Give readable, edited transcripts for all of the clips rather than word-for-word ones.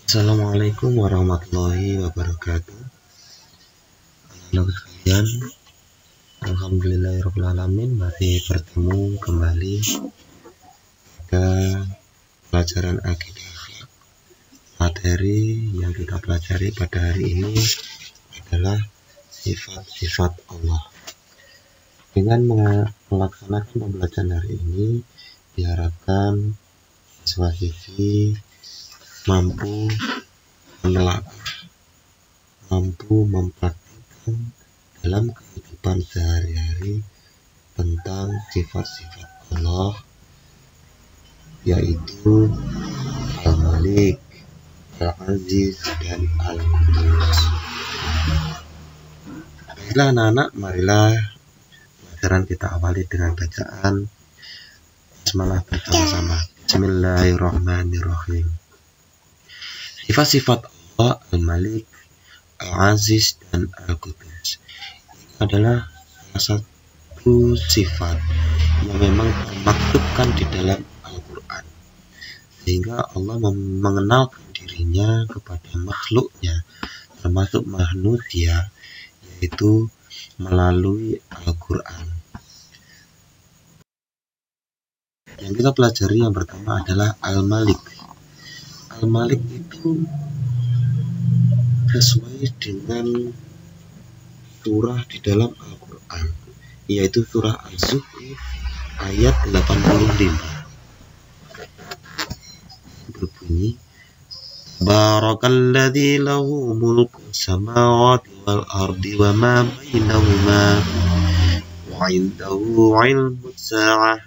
Assalamualaikum warahmatullahi wabarakatuh. Halo sekalian, alhamdulillahirrahmanirrahim, masih bertemu kembali ke pelajaran akidah. Materi yang kita pelajari pada hari ini adalah sifat-sifat Allah. Dengan melaksanakan pembelajaran hari ini, diharapkan siswa-siswi mampu menelaah, mampu mempraktikkan dalam kehidupan sehari-hari tentang sifat-sifat Allah, yaitu Al-Malik, Al-Aziz, dan Al-Qudus. Baiklah anak-anak, marilah pelajaran kita awali dengan bacaan basmalah bersama-sama. Bismillahirrahmanirrahim. Sifat-sifat Allah, Al-Malik, Al-Aziz, dan Al-Qudus adalah salah satu sifat yang memang termaktubkan di dalam Al-Quran, sehingga Allah mengenalkan dirinya kepada makhluknya, termasuk manusia, yaitu melalui Al-Quran. Yang kita pelajari yang pertama adalah Al-Malik. Al-Malik itu sesuai dengan surah di dalam Al-Quran, yaitu surah Az-Zukhruf ayat 85, berbunyi, Barakalladzi lahu mulku samawati wal ardi wa ma bainahuma wa 'indahu 'ilmus sa'ah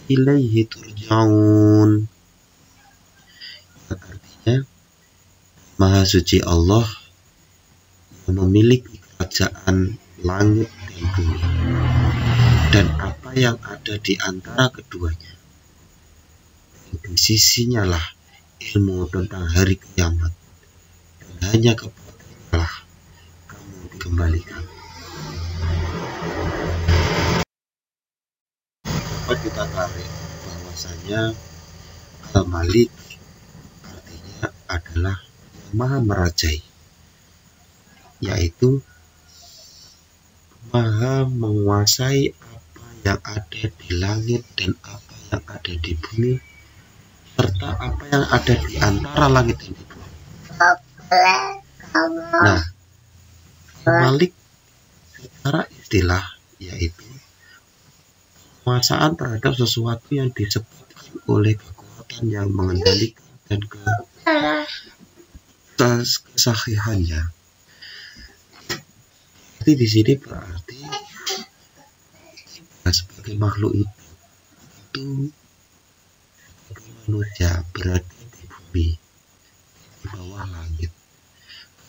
ilaihi turja'un. Artinya, Maha Suci Allah yang memiliki kerajaan langit dan bumi, dan apa yang ada di antara keduanya. Di sisinya lah ilmu tentang hari kiamat, dan hanya kepada Allah kamu dikembalikan. Dapat kita tarik bahwasanya Al-Malik artinya adalah yang maha merajai, yaitu maha menguasai apa yang ada di langit dan apa yang ada di bumi, serta apa yang ada di antara langit dan bumi. Nah, Malik secara istilah yaitu penguasaan terhadap sesuatu yang disebabkan oleh kekuatan yang mengendalikan dan kesahihannya. Jadi di sini berarti sebagai makhluk itu sebagai manusia berada di bumi, di bawah langit.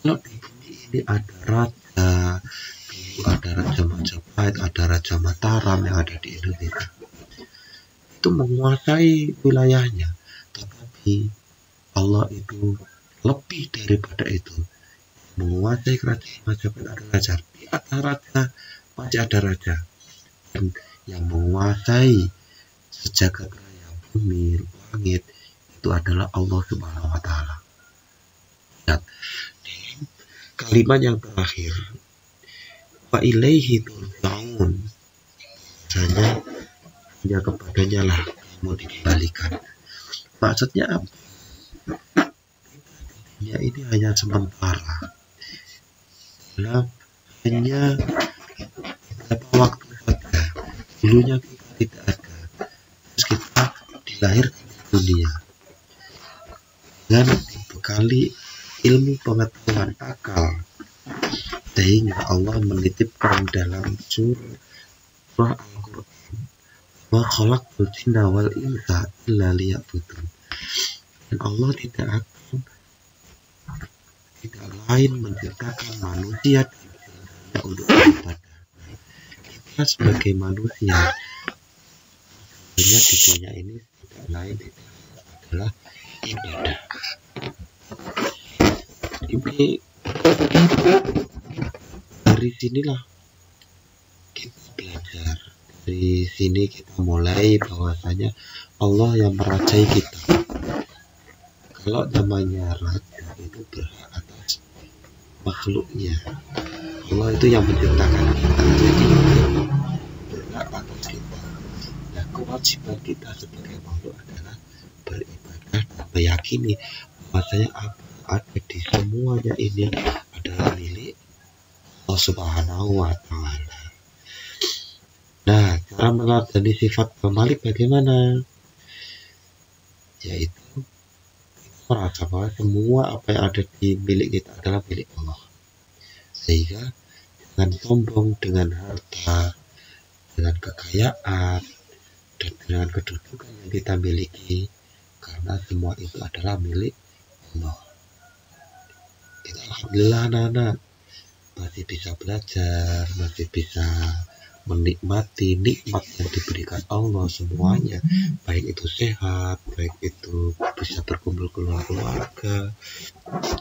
Kalau di bumi ini ada raja, dulu ada Raja Majapahit, ada Raja Mataram yang ada di Indonesia, itu menguasai wilayahnya. Tetapi Allah itu lebih daripada itu, menguasai kerajaan Majapahit ada raja, di atas raja masih ada raja, dan yang menguasai sejagat raya bumi, langit, itu adalah Allah Subhanahu wa Ta'ala. Dan kalimat yang terakhir, wa ilaihi turja'un, misalnya hanya kepadanya lah mau dikembalikan. Maksudnya apa? Ya, ini hanya sementara, hanya beberapa waktu saja. Dulunya kita tidak ada, terus kita dilahirkan di dunia dan dibekali ilmu pengetahuan akal, sehingga Allah menitipkan dalam surah Al-Quran, wa khalaqtul jinna wal insa illa liya'budun. Dan Allah tidak lain menciptakan manusia dan jinnya untuk beribadah. Kita sebagai manusia hanya di dunia ini tidak lain adalah ibadah. Ini dari sinilah kita belajar. Dari sini kita mulai bahwasanya Allah yang merajai kita. Kalau namanya raja itu berhak atas makhluknya. Allah itu yang menciptakan kita, jadi berhak atas kita. Nah, kewajiban kita sebagai makhluk adalah beribadah dan meyakini bahwasanya apa ada di semuanya ini adalah milik Allah Subhanahu wa Ta'ala. Nah, cara meneladani sifat Al-Malik bagaimana? Yaitu kita merasa bahwa semua apa yang ada di milik kita adalah milik Allah. Sehingga dengan sombong, dengan harta, dengan kekayaan, dan dengan kedudukan yang kita miliki, karena semua itu adalah milik Allah. Kita alhamdulillah anak-anak masih bisa belajar, masih bisa menikmati nikmat yang diberikan Allah semuanya, baik itu sehat, baik itu bisa berkumpul keluarga,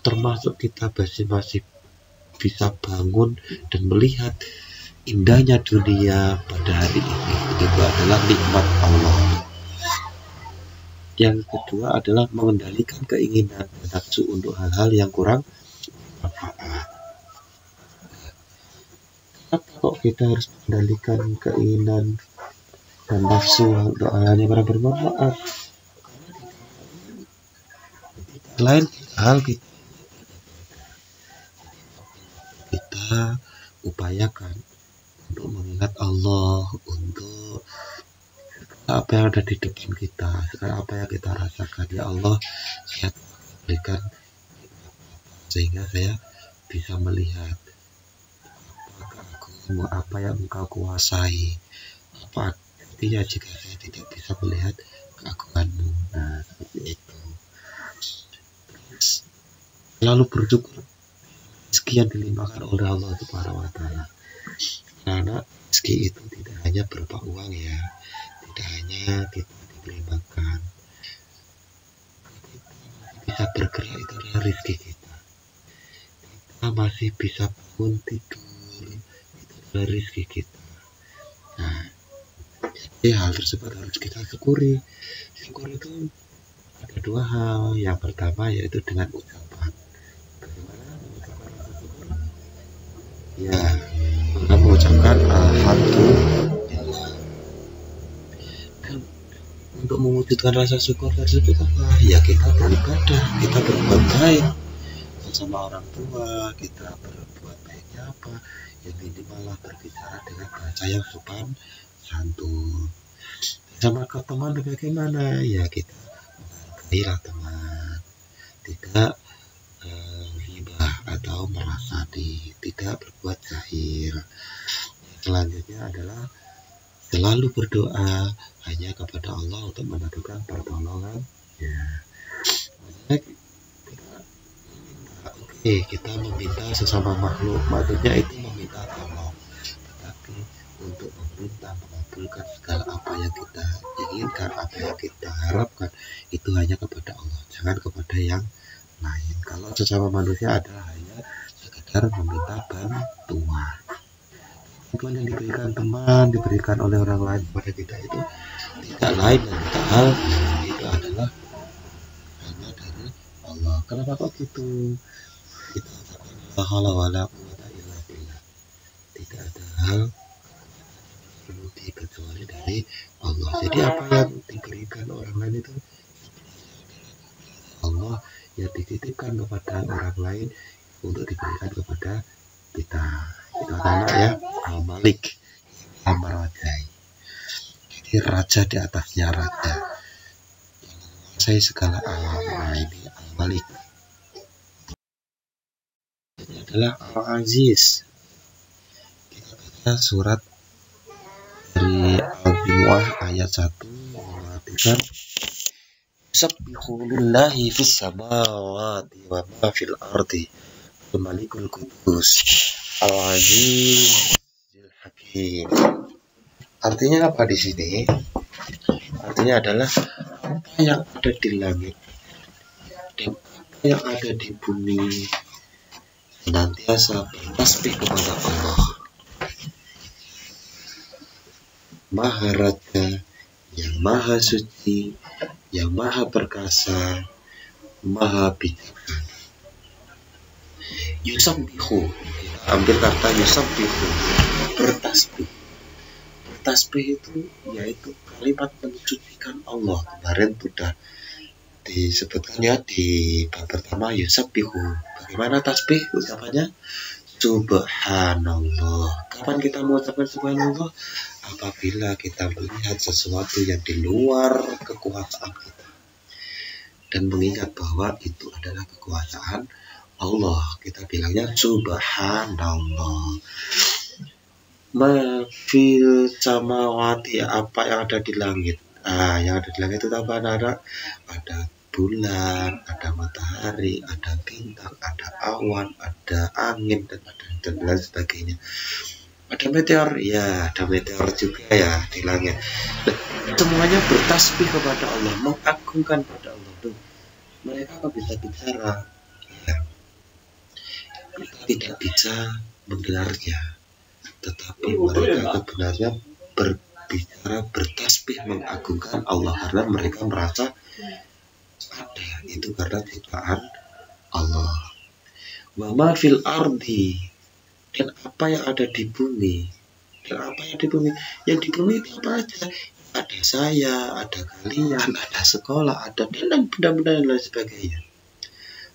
termasuk kita masih bisa bangun dan melihat indahnya dunia pada hari ini. Itu adalah nikmat Allah. Yang kedua adalah mengendalikan keinginan dan nafsu untuk hal-hal yang kurang bermanfaat. Kenapa kok kita harus mengendalikan keinginan dan nafsu untuk hal yang kurang bermanfaat? Lain hal kita upayakan untuk mengingat Allah, untuk apa yang ada di depan kita, sekarang apa yang kita rasakan. Ya Allah, saya berikan sehingga saya bisa melihat apa yang Engkau kuasai. Apa artinya jika saya tidak bisa melihat keagungan-Mu? Nah, seperti itu. Selalu bersyukur rezeki yang dilimpahkan oleh Allah Subhanahu wa Ta'ala. Karena rezeki itu tidak hanya berupa uang ya, tidak hanya kita diberi makan, bisa bergerak itu adalah rezeki kita. Kita masih bisa bangun tidur, itu adalah rezeki kita. Nah, jadi hal tersebut harus kita syukuri. Syukur itu ada dua hal. Yang pertama yaitu dengan ucapan. Bagaimana mengucapkan rasa syukur? Ya, dengan mengucapkan alhamdulillah. Dan untuk mewujudkan rasa syukur tersebut apa? Ya kita beribadah, kita berbuat baik sama orang tua, kita berbuat baiknya apa? Ya minimal berbicara dengan bahasa yang sopan santun. Sama ke teman bagaimana? Ya kita menghargailah teman, tidak ghibah atau merasani, tidak berbuat jahil. Selanjutnya adalah selalu berdoa hanya kepada Allah untuk mendapatkan pertolongan. Ya, kita meminta sesama makhluk, maksudnya itu meminta tolong, tetapi untuk meminta mengabulkan segala apa yang kita inginkan, apa yang kita harapkan, itu hanya kepada Allah, jangan kepada yang lain. Kalau sesama manusia adalah hanya sekedar meminta bantuan. Bantuan yang diberikan teman, diberikan oleh orang lain kepada kita itu tidak lain dan tidak hal, itu adalah hanya dari Allah. Kenapa kok gitu? Kita la haula wala quwwata illa billah. Tidak ada hal kecuali dari Allah. Jadi apa yang diberikan orang lain itu Allah yang dititipkan kepada orang lain untuk diberikan kepada kita. Itu adalah ya Al-Malik, yang merajai. Jadi raja di atasnya raja, yang menguasai segala alam. Nah, ini Al-Malik. Ini adalah Al-Aziz. Kita baca surat dari Al-Jumu'ah ayat 1 mengatakan Sabbihu lillahi fis samawati wa ma fil ardi Al-Malikul Qudus Al-Azizul Hakim. Artinya apa di sini? Artinya adalah apa yang ada di langit dan apa yang ada di bumi senantiasa bertasbih kepada Allah, Maha Raja, yang Maha Suci, yang Maha Perkasa, maha bijaksana. Yusabbihu, ambil kata yusabbihu, bertasbih. Bertasbih itu yaitu kalimat mensucikan Allah. Kemarin sudah disebutkan ya di bab pertama yusabbihu. Bagaimana tasbih ucapannya? Subhanallah. Kapan kita mengucapkan subhanallah? Apabila kita melihat sesuatu yang di luar kekuasaan kita dan mengingat bahwa itu adalah kekuasaan Allah, kita bilangnya subhanallah. Mafil samawati, apa yang ada di langit. Yang ada di langit itu apa? Ada bulan, ada matahari, ada bintang, ada awan, ada angin, dan lain sebagainya. Ada meteor, ya ada meteor juga ya di langit. Nah, semuanya bertasbih kepada Allah, mengagungkan kepada Allah. Tuh, mereka kok bisa bicara? Ya, kita tidak bisa mendengarnya, tetapi mereka sebenarnya berbicara, bertasbih, mengagungkan Allah karena mereka merasa ada itu karena ciptaan Allah. Wa ma fil ardi, dan apa yang ada di bumi. Dan apa yang di bumi? Yang di bumi itu apa aja? Ada saya, ada kalian, ada sekolah, ada dan benda-benda dan lain sebagainya.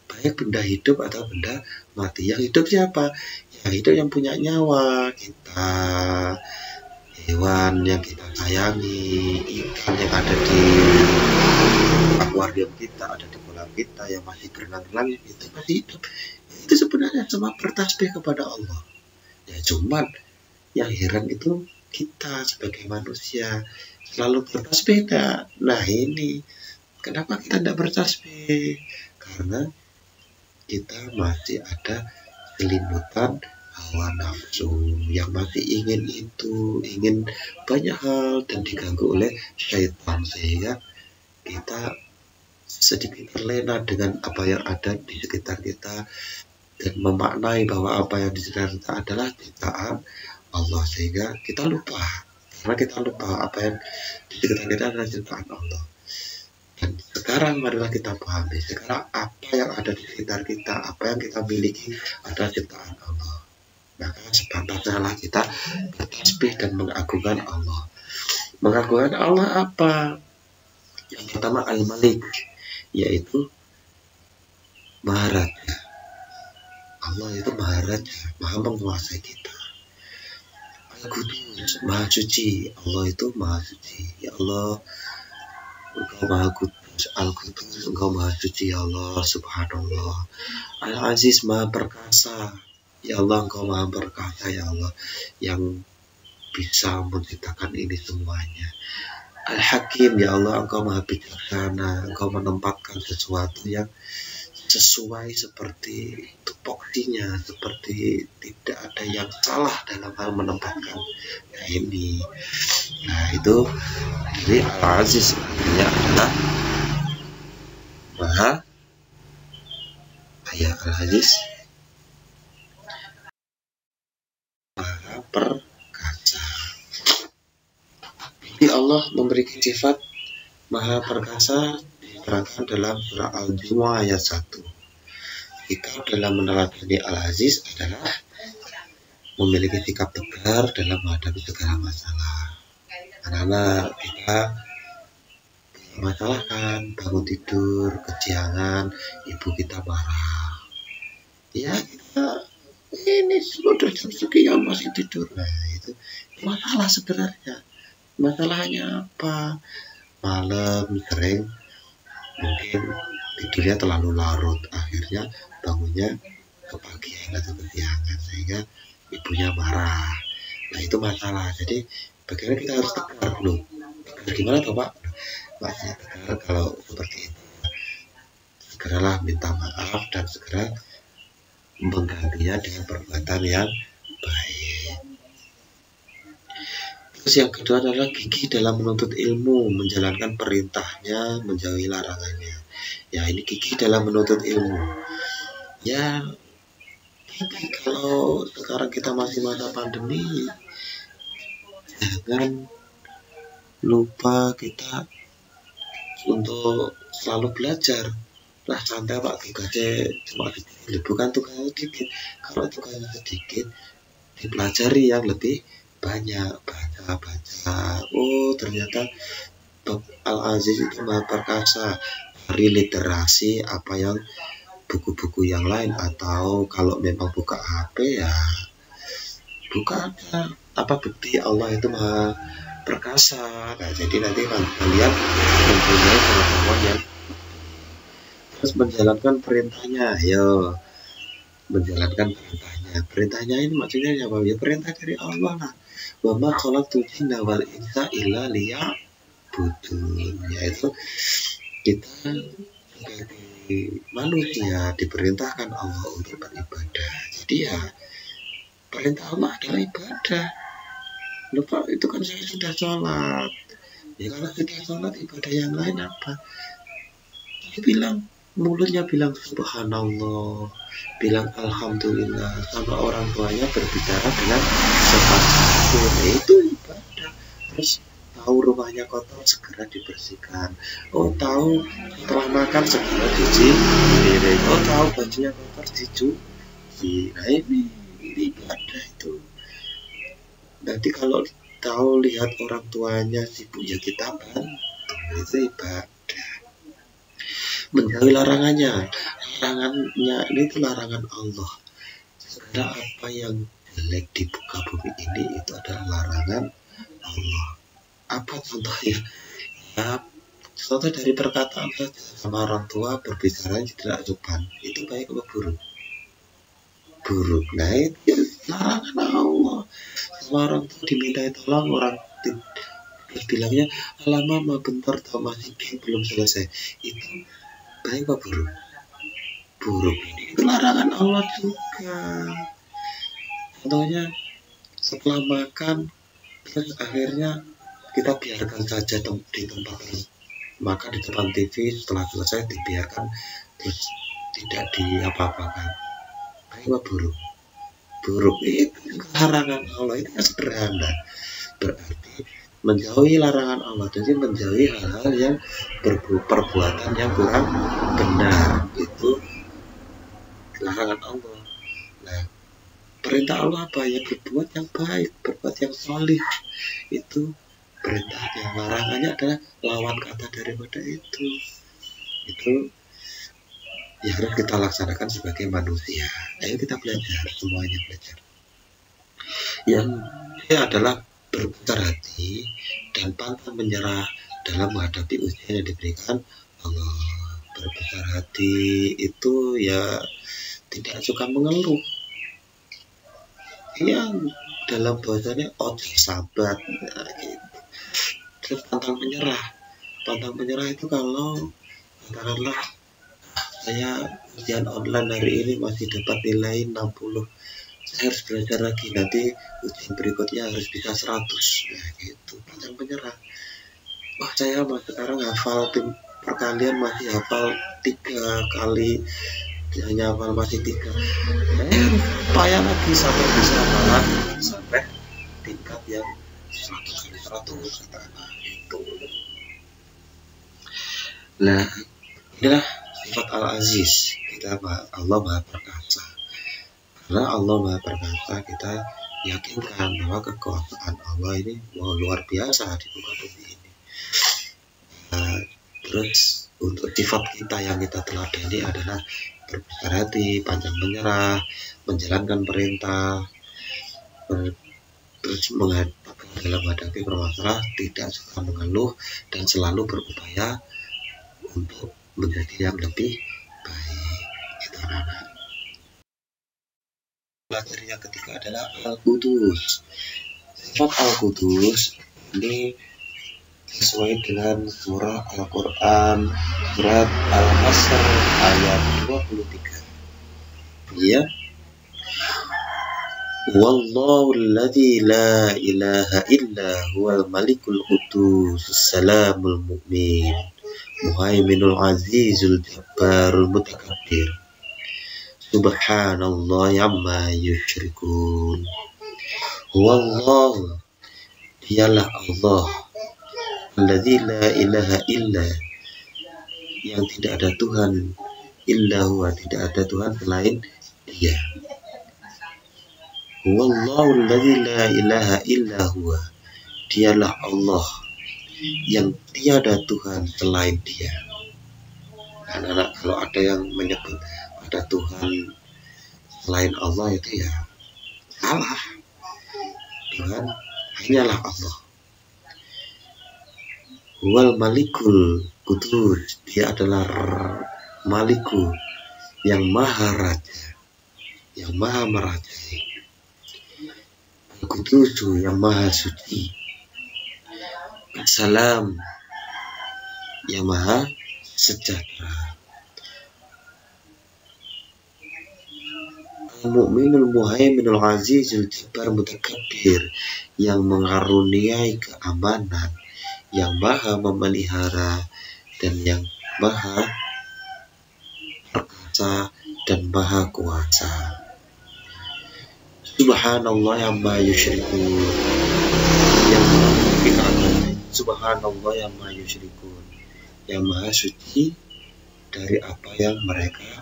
Baik benda hidup atau benda mati. Yang hidup siapa? Yang hidup yang punya nyawa, kita, hewan yang kita sayangi, ikan yang ada di akuarium kita, ada di kolam kita, yang masih berenang-renang, itu masih hidup. Itu sebenarnya cuma bertasbih kepada Allah. Ya cuman yang heran itu kita sebagai manusia selalu bertasbih. Nah ini kenapa kita tidak bertasbih? Karena kita masih ada selimutan hawa nafsu yang masih ingin itu, ingin banyak hal dan diganggu oleh syaitan, sehingga kita sedikit terlena dengan apa yang ada di sekitar kita dan memaknai bahwa apa yang di sekitar kita adalah ciptaan Allah, sehingga kita lupa, karena kita lupa apa yang di sekitar kita adalah ciptaan Allah. Dan sekarang marilah kita pahami, sekarang apa yang ada di sekitar kita, apa yang kita miliki adalah ciptaan Allah. Maka sepantasnya kita bertasbih dan mengagungkan Allah. Mengagungkan Allah apa? Yang pertama Al-Malik, yaitu Maha Raja. Allah itu Maha Raja, Maha menguasai kita. Al-Qudus, Maha Suci. Allah itu Maha Suci. Ya Allah, Engkau Maha Kudus. Al-Qudus, Engkau Maha Suci. Ya Allah, Subhanallah. Al-Aziz, Maha Perkasa. Ya Allah, Engkau Maha Perkasa. Ya Allah, yang bisa menciptakan ini semuanya. Al-Hakim, ya Allah, Engkau Maha Bijaksana. Engkau menempatkan sesuatu yang sesuai seperti tupoksinya, seperti tidak ada yang salah dalam hal menempatkan ini. Nah itu jadi Al-Aziz artinya adalah Maha, ya Al-Aziz Maha Perkasa. Jadi Allah memiliki sifat Maha Perkasa diterangkan dalam surah Al-Jumu'ah ayat 1. Kita dalam meneladani Al-Aziz adalah memiliki sikap tegar dalam menghadapi segala masalah. Anak-anak kita masalah kan, bangun tidur kesiangan, ibu kita marah. Ya kita ini sudah jam sekian masih tidur. Nah itu masalah sebenarnya. Masalahnya apa? Malam sering mungkin tidurnya terlalu larut, akhirnya bangunnya kepagian atau kesiangan sehingga ibunya marah. Nah itu masalah. Jadi bagaimana kita harus tegar loh. Tegar gimana toh Pak? Maksudnya tegar kalau seperti itu, segeralah minta maaf dan segera menggantinya dengan perbuatan yang baik. Terus yang kedua adalah gigih dalam menuntut ilmu, menjalankan perintahnya, menjauhi larangannya. Ya ini gigih dalam menuntut ilmu. Ya kalau sekarang kita masih masa pandemi, jangan lupa kita untuk selalu belajar. lah santai Pak, tugasnya cuma sedikit. Bukan tugasnya sedikit, kalau tugasnya sedikit dipelajari yang lebih banyak, baca. Oh ternyata Al-Aziz itu maha perkasa dari literasi apa yang buku-buku yang lain, atau kalau memang buka HP ya buka apa bukti Allah itu maha perkasa. Nah jadi nanti kalian mempunyai pengetahuan yang terus menjalankan perintahnya. Ayo menjalankan perintahnya ini maksudnya apa ya? Perintah dari Allah lah. Wa ma khalaqtul jinna wal insa illa liya'budun, yaitu kita sebagai manusia diperintahkan Allah untuk beribadah. Jadi ya perintah Allah adalah ibadah. Lupa itu kan saya sudah sholat. Ya kalau sudah sholat, ibadah yang lain apa? Dia bilang, mulutnya bilang subhanallah, bilang alhamdulillah, sama orang tuanya berbicara dengan sopan santun, itu ibadah. Terus tahu rumahnya kotor segera dibersihkan. Oh tahu setelah makan segera cuci piring. Oh tahu bajunya kotor dicuci. Nah ini ibadah itu. Nanti kalau tahu lihat orang tuanya sibuk ya kita bantu, itu ibadah. Menjauhi larangannya ini itu larangan Allah. Segala apa yang jelek di muka bumi ini itu adalah larangan Allah. Apa contohnya? Ya, contoh dari perkataan saja, sama orang tua berbicara tidak sopan, itu baik atau buruk? Buruk. Nah itu larangan Allah. Sama orang tua dimintai tolong, orang terus bilangnya lama mah bentar tau masih belum selesai, itu baik apa buruk? Buruk. Itu larangan Allah juga. Contohnya setelah makan terus akhirnya kita biarkan saja di tempat makan di depan TV, setelah selesai dibiarkan terus tidak diapa-apakan, baik apa buruk? Buruk. Itu larangan Allah, itu sederhana. Berarti menjauhi larangan Allah, jadi menjauhi hal-hal yang perbuatan yang kurang benar, itu larangan Allah. Nah perintah Allah apa ya? Berbuat yang baik, berbuat yang solih, itu perintahnya. Larangannya adalah lawan kata daripada itu ya harus kita laksanakan sebagai manusia. Ayo kita belajar, semuanya belajar. Yang adalah berbesar hati dan pantang menyerah dalam menghadapi ujian yang diberikan Allah. Berbesar hati itu ya tidak suka mengeluh. Yang dalam bahasanya sabat, nah, gitu. Terus pantang menyerah itu kalau katakanlah saya ujian online hari ini masih dapat nilai 60, saya harus belajar lagi, nanti ujian berikutnya harus bisa 100, nah gitu. Pantang menyerah. Wah saya sekarang hafal perkalian masih hafal 3 kali, hanya hafal masih 3, payah lagi sampai bisa hafalan sampai tingkat yang 100 kali 100 katakanlah itu. Nah inilah sifat Al-Aziz, kita Allah maha perkasa. Karena Allah maha perkasa, kita yakinkan bahwa kekuasaan Allah ini luar biasa di muka bumi ini. Terus untuk sifat kita yang kita teladani adalah berbesar hati, pantang menyerah, menjalankan perintah, terus dalam menghadapi permasalahan tidak suka mengeluh dan selalu berupaya untuk menjadi yang lebih baik. Itu anak-anak. Pelajaran yang ketiga adalah Al-Qudus. Sifat Al-Qudus ini sesuai dengan surah Al-Quran, surat Al-Asr ayat 23. Ya. Wallahu alladzi la ilaha illa huwal malikul qudus salamul mu'min muhaiminul azizul jabbarul mutakabbir subhanallah amma yusyrikun. Wallahu, dialah Allah, alladzi la ilaha illa, yang tidak ada Tuhan illa huwa, tidak ada Tuhan selain Dia. Wallahu alladzi la ilaha illa huwa, Dialah Allah yang tiada Tuhan selain Dia. Anak-anak, kalau ada yang menyebut ada Tuhan selain Allah itu ya salah. Tuhan hanyalah Allah. Wal malikul kudus, Dia adalah Maliku, yang maha raja, yang maha merajai. Kudusu, yang maha suci. Salam, yang maha sejahtera. Al-Mu'minul Muhaiminul Azizul Jabbar Mutakabbir, yang mengaruniai keamanan, yang maha memelihara dan yang maha perkasa dan maha kuasa. Subhanallah amma yusyrikun, yang Subhanallah amma yusyrikun, yang maha suci dari apa yang mereka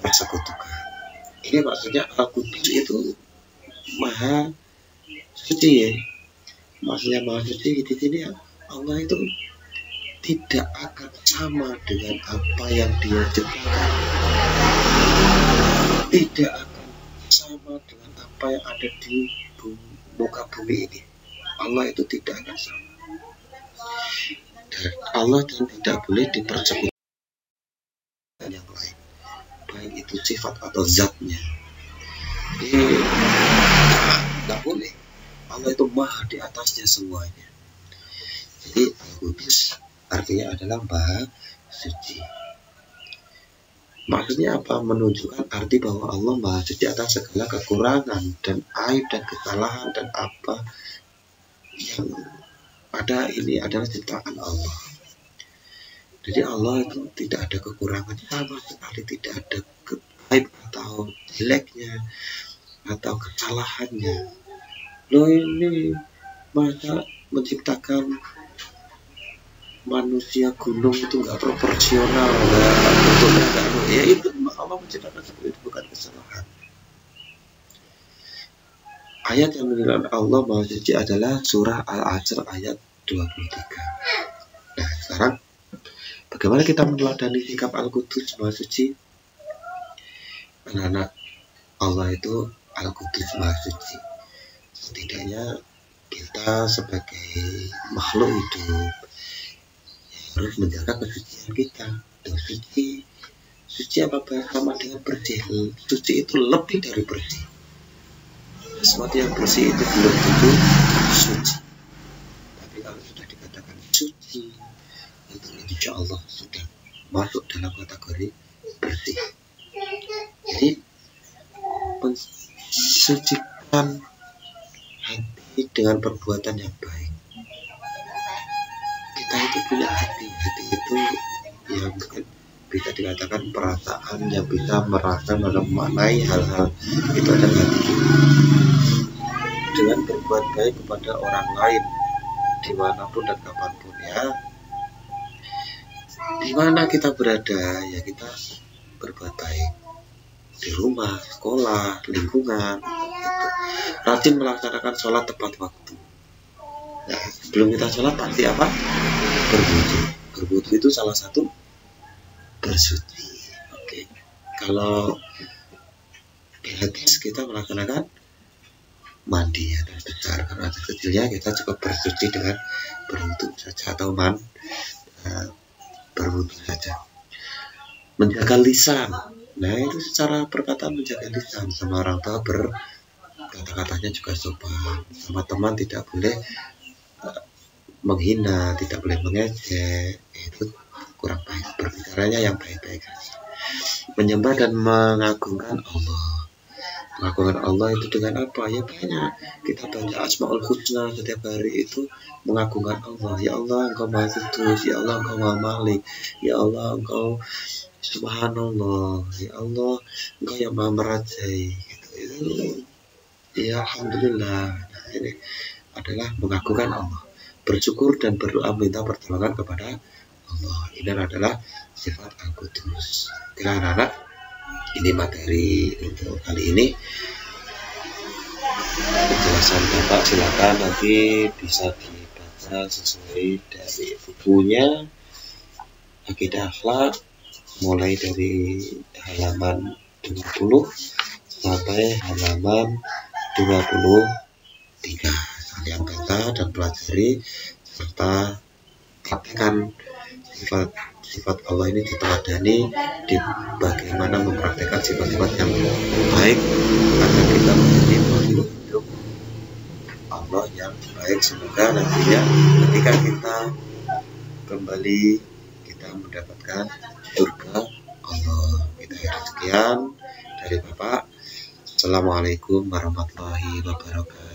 persekutukan. Ini maksudnya Al-Qudus itu maha suci ya. Maksudnya maha suci di sini Allah itu tidak akan sama dengan apa yang Dia ciptakan. Tidak akan sama dengan apa yang ada di muka bumi ini. Allah itu tidak akan sama. Dan Allah tidak boleh dipersekutukan yang lain, baik itu sifat atau zatnya. Jadi nggak boleh. Allah itu maha di atasnya semuanya. Jadi Al-Qudus artinya adalah maha suci. Maksudnya apa? Menunjukkan arti bahwa Allah maha suci atas segala kekurangan dan aib dan kesalahan dan apa yang ada ini adalah ciptaan Allah. Jadi Allah itu tidak ada kekurangan sama sekali, tidak ada aib atau jeleknya atau kesalahannya. Loh, ini masa menciptakan manusia gunung itu nggak proporsional, bentuknya nggak, ya itu Allah menciptakan seperti itu, bukan kesalahan. Ayat yang menunjukkan Allah Maha Suci adalah surah Al-Asr ayat 23. Nah, sekarang bagaimana kita meneladani sikap Al-Qudus Maha Suci? Anak-anak, Allah itu Al-Qudus Maha Suci. Setidaknya kita sebagai makhluk hidup harus menjaga kesucian kita. Dan suci apa sama dengan bersih? Suci itu lebih dari bersih. Sesuatu yang bersih itu belum tentu suci. Tapi kalau sudah dikatakan suci, itu insya Allah sudah masuk dalam kategori bersih. Jadi mensucikan hati dengan perbuatan yang baik. Kita itu punya hati itu yang bisa dikatakan perasaan yang bisa merasa memaknai hal-hal, itu adalah hati kita. Dengan berbuat baik kepada orang lain dimanapun dan kapanpun ya, dimana kita berada ya kita berbuat baik, di rumah, sekolah, lingkungan gitu. Rajin melaksanakan sholat tepat waktu. Nah, sebelum kita sholat pasti apa? Berwudu. Berwudu itu salah satu bersuci. Oke. Kalau gratis kita melaksanakan mandi ya, dan besar. Karena kecilnya kita cukup bersuci dengan berwudu saja atau berwudu saja. Menjaga lisan. Nah, itu secara perkataan menjaga lisan. Sama orang tua kata-katanya juga sopan. Sama teman tidak boleh menghina, tidak boleh mengejek. Itu kurang baik. Berbicaranya yang baik-baik saja. Menyembah dan mengagungkan Allah. Mengagungkan Allah itu dengan apa? Ya banyak. Kita baca Asmaul Husna setiap hari itu mengagungkan Allah. Ya Allah, Engkau Maha Kudus. Ya Allah, Engkau Maha Malik. Ya Allah, Engkau Subhanallah. Ya Allah, Engkau yang Maha Merajai. Itu ya Alhamdulillah. Nah, ini adalah mengagungkan Allah. Bersyukur dan berdoa minta pertolongan kepada Allah. Ini adalah sifat Al-Qudus. Oke. Baiklah anak-anak, ini materi untuk kali ini. Penjelasan Bapak silakan nanti bisa dibaca sesuai dari bukunya Akidah Akhlak, mulai dari halaman 20 sampai halaman 23. Kalian baca dan pelajari serta praktekkan sifat Allah ini diteladani di bagaimana mempraktekkan sifat-sifat yang baik agar kita menjadi makhluk hidup Allah yang baik. Semoga nantinya ketika kita kembali kita mendapatkan surga Allah. Kita sekian dari Bapak. Assalamualaikum warahmatullahi wabarakatuh.